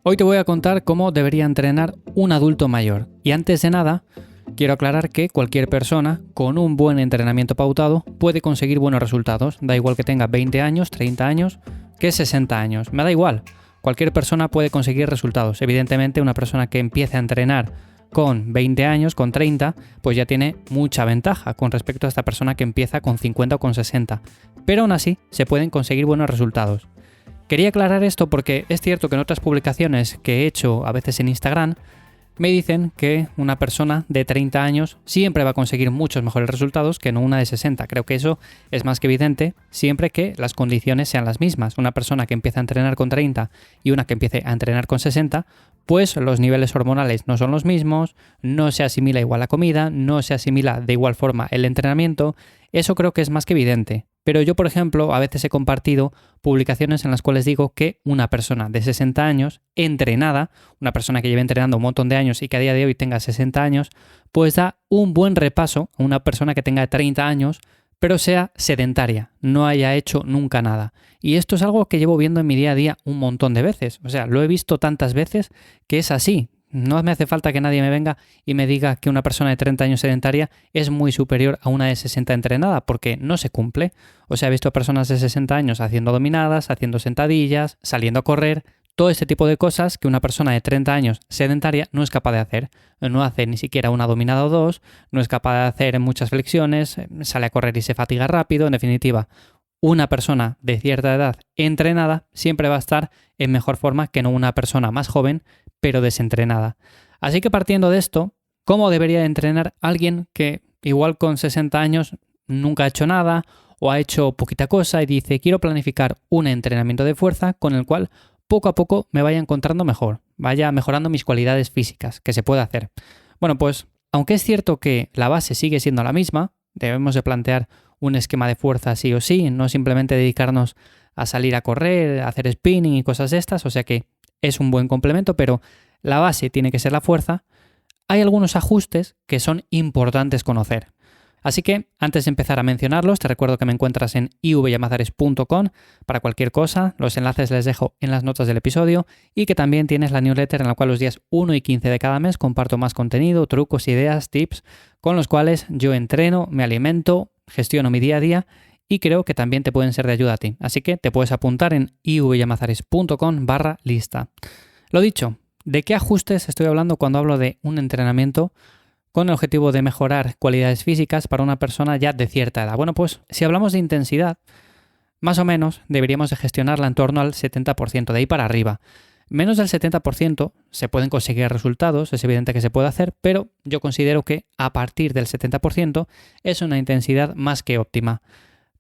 Hoy te voy a contar cómo debería entrenar un adulto mayor. Y antes de nada, quiero aclarar que cualquier persona con un buen entrenamiento pautado puede conseguir buenos resultados. Da igual que tenga 20 años, 30 años, que 60 años. Me da igual. Cualquier persona puede conseguir resultados. Evidentemente, una persona que empiece a entrenar con 20 años, con 30, pues ya tiene mucha ventaja con respecto a esta persona que empieza con 50 o con 60. Pero aún así, se pueden conseguir buenos resultados. Quería aclarar esto porque es cierto que en otras publicaciones que he hecho a veces en Instagram me dicen que una persona de 30 años siempre va a conseguir muchos mejores resultados que no una de 60. Creo que eso es más que evidente siempre que las condiciones sean las mismas. Una persona que empieza a entrenar con 30 y una que empiece a entrenar con 60, pues los niveles hormonales no son los mismos, no se asimila igual la comida, no se asimila de igual forma el entrenamiento. Eso creo que es más que evidente. Pero yo, por ejemplo, a veces he compartido publicaciones en las cuales digo que una persona de 60 años, entrenada, una persona que lleve entrenando un montón de años y que a día de hoy tenga 60 años, pues da un buen repaso a una persona que tenga 30 años, pero sea sedentaria, no haya hecho nunca nada. Y esto es algo que llevo viendo en mi día a día un montón de veces. O sea, lo he visto tantas veces que es así. No me hace falta que nadie me venga y me diga que una persona de 30 años sedentaria es muy superior a una de 60 entrenada, porque no se cumple. O sea, he visto personas de 60 años haciendo dominadas, haciendo sentadillas, saliendo a correr, todo este tipo de cosas que una persona de 30 años sedentaria no es capaz de hacer. No hace ni siquiera una dominada o dos, no es capaz de hacer muchas flexiones, sale a correr y se fatiga rápido. En definitiva, una persona de cierta edad entrenada siempre va a estar en mejor forma que no una persona más joven pero desentrenada. Así que partiendo de esto, ¿cómo debería entrenar alguien que igual con 60 años nunca ha hecho nada o ha hecho poquita cosa y dice quiero planificar un entrenamiento de fuerza con el cual poco a poco me vaya encontrando mejor, vaya mejorando mis cualidades físicas, que se puede hacer? Bueno, pues aunque es cierto que la base sigue siendo la misma, debemos de plantear un esquema de fuerza sí o sí, no simplemente dedicarnos a salir a correr, a hacer spinning y cosas de estas, o sea que es un buen complemento, pero la base tiene que ser la fuerza. Hay algunos ajustes que son importantes conocer. Así que, antes de empezar a mencionarlos, te recuerdo que me encuentras en ivyamazares.com para cualquier cosa. Los enlaces les dejo en las notas del episodio y que también tienes la newsletter en la cual los días 1 y 15 de cada mes comparto más contenido, trucos, ideas, tips con los cuales yo entreno, me alimento, gestiono mi día a día y creo que también te pueden ser de ayuda a ti. Así que te puedes apuntar en ivyamazares.com/lista. Lo dicho, ¿de qué ajustes estoy hablando cuando hablo de un entrenamiento con el objetivo de mejorar cualidades físicas para una persona ya de cierta edad? Bueno, pues si hablamos de intensidad, más o menos deberíamos de gestionarla en torno al 70%, de ahí para arriba. Menos del 70% se pueden conseguir resultados, es evidente que se puede hacer, pero yo considero que a partir del 70% es una intensidad más que óptima.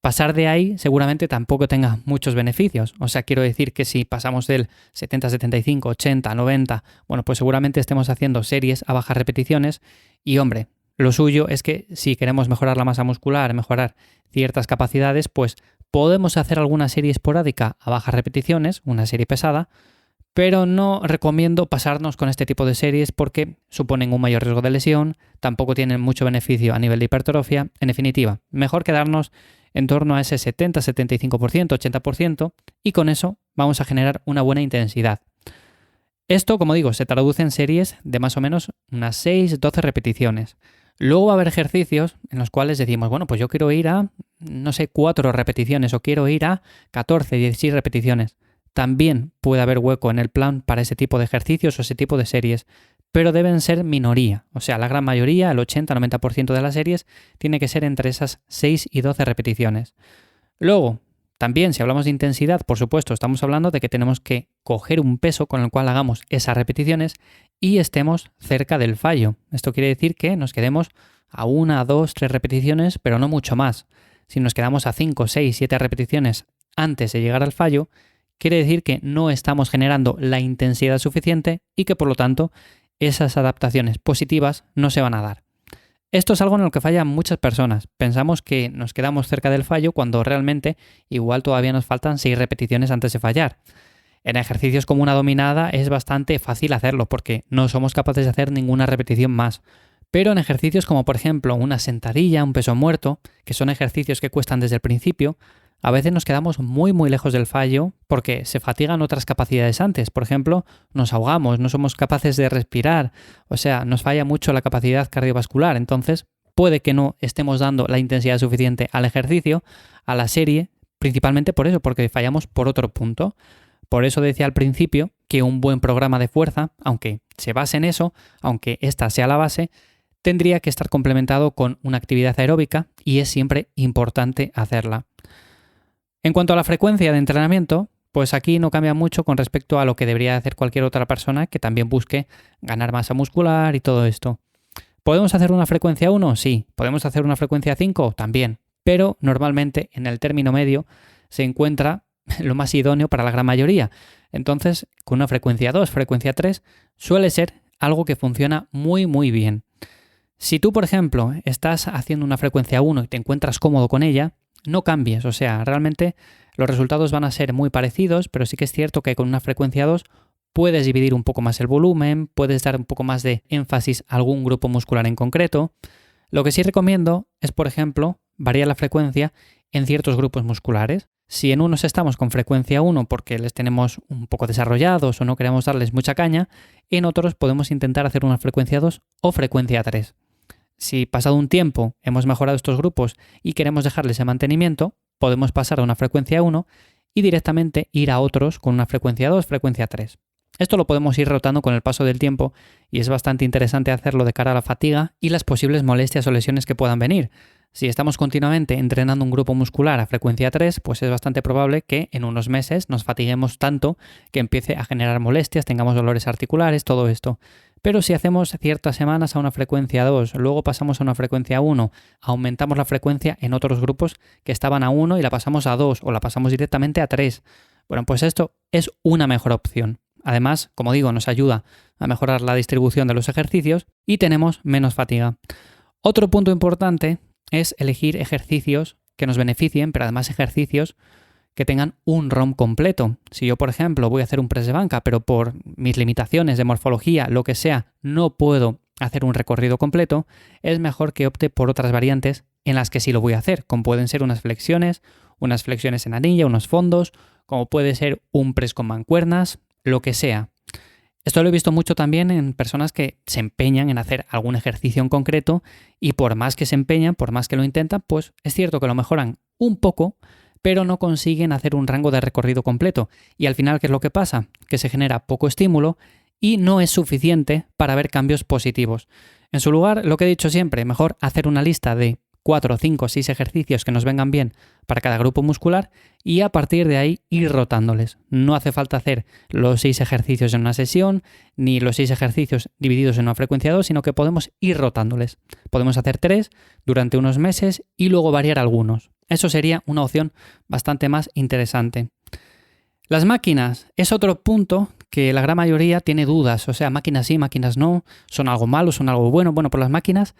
Pasar de ahí seguramente tampoco tenga muchos beneficios. O sea, quiero decir que si pasamos del 70, 75, 80, 90, bueno, pues seguramente estemos haciendo series a bajas repeticiones y, hombre, lo suyo es que si queremos mejorar la masa muscular, mejorar ciertas capacidades, pues podemos hacer alguna serie esporádica a bajas repeticiones, una serie pesada, pero no recomiendo pasarnos con este tipo de series porque suponen un mayor riesgo de lesión, tampoco tienen mucho beneficio a nivel de hipertrofia. En definitiva, mejor quedarnos en torno a ese 70, 75%, 80% y con eso vamos a generar una buena intensidad. Esto, como digo, se traduce en series de más o menos unas 6-12 repeticiones. Luego va a haber ejercicios en los cuales decimos, bueno, pues yo quiero ir a, 4 repeticiones o quiero ir a 14, 16 repeticiones. También puede haber hueco en el plan para ese tipo de ejercicios o ese tipo de series, pero deben ser minoría. O sea, la gran mayoría, el 80-90% de las series, tiene que ser entre esas 6 y 12 repeticiones. Luego, también si hablamos de intensidad, por supuesto, estamos hablando de que tenemos que coger un peso con el cual hagamos esas repeticiones y estemos cerca del fallo. Esto quiere decir que nos quedemos a 1, 2, 3 repeticiones, pero no mucho más. Si nos quedamos a 5, 6, 7 repeticiones antes de llegar al fallo, quiere decir que no estamos generando la intensidad suficiente y que por lo tanto esas adaptaciones positivas no se van a dar. Esto es algo en lo que fallan muchas personas. Pensamos que nos quedamos cerca del fallo cuando realmente igual todavía nos faltan 6 repeticiones antes de fallar. En ejercicios como una dominada es bastante fácil hacerlo porque no somos capaces de hacer ninguna repetición más. Pero en ejercicios como por ejemplo una sentadilla, un peso muerto, que son ejercicios que cuestan desde el principio, a veces nos quedamos muy muy lejos del fallo porque se fatigan otras capacidades antes. Por ejemplo, nos ahogamos, no somos capaces de respirar, o sea, nos falla mucho la capacidad cardiovascular. Entonces, puede que no estemos dando la intensidad suficiente al ejercicio, a la serie, principalmente por eso, porque fallamos por otro punto. Por eso decía al principio que un buen programa de fuerza, aunque se base en eso, aunque esta sea la base, tendría que estar complementado con una actividad aeróbica y es siempre importante hacerla. En cuanto a la frecuencia de entrenamiento, pues aquí no cambia mucho con respecto a lo que debería hacer cualquier otra persona que también busque ganar masa muscular y todo esto. ¿Podemos hacer una frecuencia 1? Sí. ¿Podemos hacer una frecuencia 5? También. Pero normalmente en el término medio se encuentra lo más idóneo para la gran mayoría. Entonces, con una frecuencia 2, frecuencia 3, suele ser algo que funciona muy muy bien. Si tú, por ejemplo, estás haciendo una frecuencia 1 y te encuentras cómodo con ella, no cambies, o sea, realmente los resultados van a ser muy parecidos, pero sí que es cierto que con una frecuencia 2 puedes dividir un poco más el volumen, puedes dar un poco más de énfasis a algún grupo muscular en concreto. Lo que sí recomiendo es, por ejemplo, variar la frecuencia en ciertos grupos musculares. Si en unos estamos con frecuencia 1 porque les tenemos un poco desarrollados o no queremos darles mucha caña, en otros podemos intentar hacer una frecuencia 2 o frecuencia 3. Si pasado un tiempo hemos mejorado estos grupos y queremos dejarles ese mantenimiento, podemos pasar a una frecuencia 1 y directamente ir a otros con una frecuencia 2, frecuencia 3. Esto lo podemos ir rotando con el paso del tiempo y es bastante interesante hacerlo de cara a la fatiga y las posibles molestias o lesiones que puedan venir. Si estamos continuamente entrenando un grupo muscular a frecuencia 3, pues es bastante probable que en unos meses nos fatiguemos tanto que empiece a generar molestias, tengamos dolores articulares, todo esto. Pero si hacemos ciertas semanas a una frecuencia 2, luego pasamos a una frecuencia 1, aumentamos la frecuencia en otros grupos que estaban a 1 y la pasamos a 2 o la pasamos directamente a 3. Bueno, pues esto es una mejor opción. Además, como digo, nos ayuda a mejorar la distribución de los ejercicios y tenemos menos fatiga. Otro punto importante es elegir ejercicios que nos beneficien, pero además ejercicios que tengan un ROM completo. Si yo, por ejemplo, voy a hacer un press de banca, pero por mis limitaciones de morfología, lo que sea, no puedo hacer un recorrido completo, es mejor que opte por otras variantes en las que sí lo voy a hacer, como pueden ser unas flexiones en anilla, unos fondos, como puede ser un press con mancuernas, lo que sea. Esto lo he visto mucho también en personas que se empeñan en hacer algún ejercicio en concreto y por más que se empeñan, por más que lo intentan, pues es cierto que lo mejoran un poco, pero no consiguen hacer un rango de recorrido completo. Y al final, ¿qué es lo que pasa? Que se genera poco estímulo y no es suficiente para ver cambios positivos. En su lugar, lo que he dicho siempre, mejor hacer una lista de 4, 5, 6 ejercicios que nos vengan bien para cada grupo muscular y a partir de ahí ir rotándoles. No hace falta hacer los 6 ejercicios en una sesión ni los 6 ejercicios divididos en una frecuencia 2, sino que podemos ir rotándoles. Podemos hacer 3 durante unos meses y luego variar algunos. Eso sería una opción bastante más interesante. Las máquinas es otro punto que la gran mayoría tiene dudas. O sea, máquinas sí, máquinas no, son algo malo, son algo bueno. Bueno, pues las máquinas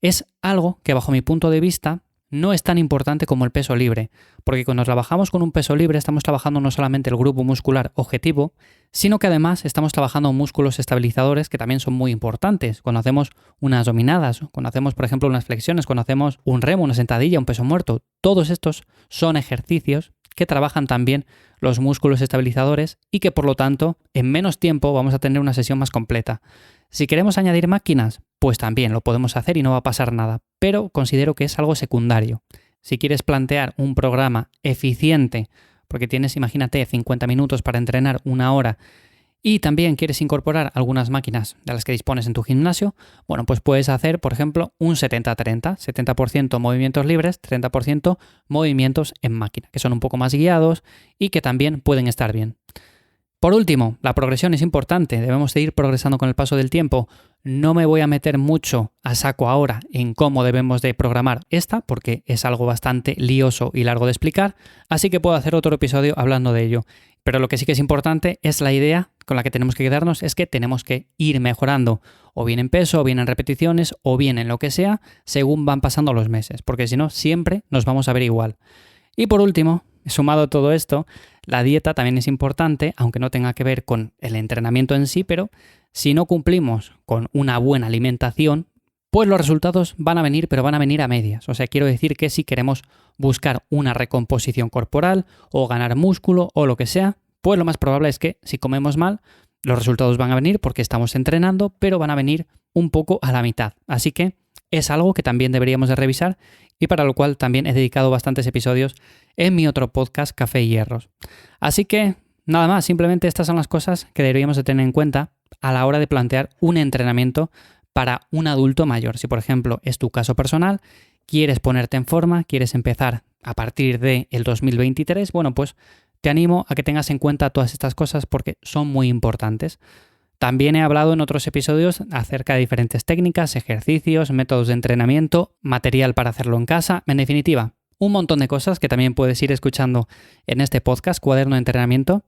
es algo que bajo mi punto de vista no es tan importante como el peso libre, porque cuando trabajamos con un peso libre estamos trabajando no solamente el grupo muscular objetivo, sino que además estamos trabajando músculos estabilizadores que también son muy importantes. Cuando hacemos unas dominadas, cuando hacemos por ejemplo unas flexiones, cuando hacemos un remo, una sentadilla, un peso muerto, todos estos son ejercicios que trabajan también los músculos estabilizadores y que por lo tanto en menos tiempo vamos a tener una sesión más completa. Si queremos añadir máquinas, pues también lo podemos hacer y no va a pasar nada, pero considero que es algo secundario. Si quieres plantear un programa eficiente, porque tienes, imagínate, 50 minutos para entrenar una hora y también quieres incorporar algunas máquinas de las que dispones en tu gimnasio, bueno, pues puedes hacer, por ejemplo, un 70-30, 70% movimientos libres, 30% movimientos en máquina, que son un poco más guiados y que también pueden estar bien. Por último, la progresión es importante, debemos de ir progresando con el paso del tiempo. No me voy a meter mucho a saco ahora en cómo debemos de programar esta, porque es algo bastante lioso y largo de explicar, así que puedo hacer otro episodio hablando de ello. Pero lo que sí que es importante es la idea con la que tenemos que quedarnos, es que tenemos que ir mejorando, o bien en peso, o bien en repeticiones, o bien en lo que sea, según van pasando los meses, porque si no, siempre nos vamos a ver igual. Y por último, sumado a todo esto, la dieta también es importante, aunque no tenga que ver con el entrenamiento en sí, pero si no cumplimos con una buena alimentación, pues los resultados van a venir, pero van a venir a medias. O sea, quiero decir que si queremos buscar una recomposición corporal o ganar músculo o lo que sea, pues lo más probable es que si comemos mal, los resultados van a venir porque estamos entrenando, pero van a venir un poco a la mitad. Así que es algo que también deberíamos de revisar y para lo cual también he dedicado bastantes episodios en mi otro podcast, Café y Hierros. Así que nada más, simplemente estas son las cosas que deberíamos de tener en cuenta a la hora de plantear un entrenamiento para un adulto mayor. Si por ejemplo es tu caso personal, quieres ponerte en forma, quieres empezar a partir del 2023, bueno, pues te animo a que tengas en cuenta todas estas cosas porque son muy importantes. También he hablado en otros episodios acerca de diferentes técnicas, ejercicios, métodos de entrenamiento, material para hacerlo en casa, en definitiva, un montón de cosas que también puedes ir escuchando en este podcast, Cuaderno de Entrenamiento.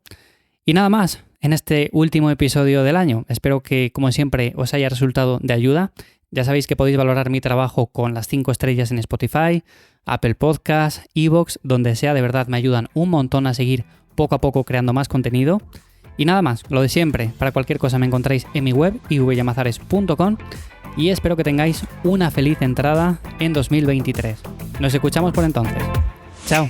Y nada más, en este último episodio del año. Espero que, como siempre, os haya resultado de ayuda. Ya sabéis que podéis valorar mi trabajo con las 5 estrellas en Spotify, Apple Podcasts, iVoox, donde sea, de verdad me ayudan un montón a seguir poco a poco creando más contenido. Y nada más, lo de siempre, para cualquier cosa me encontráis en mi web, ivyamazares.com, y espero que tengáis una feliz entrada en 2023. Nos escuchamos por entonces. Chao.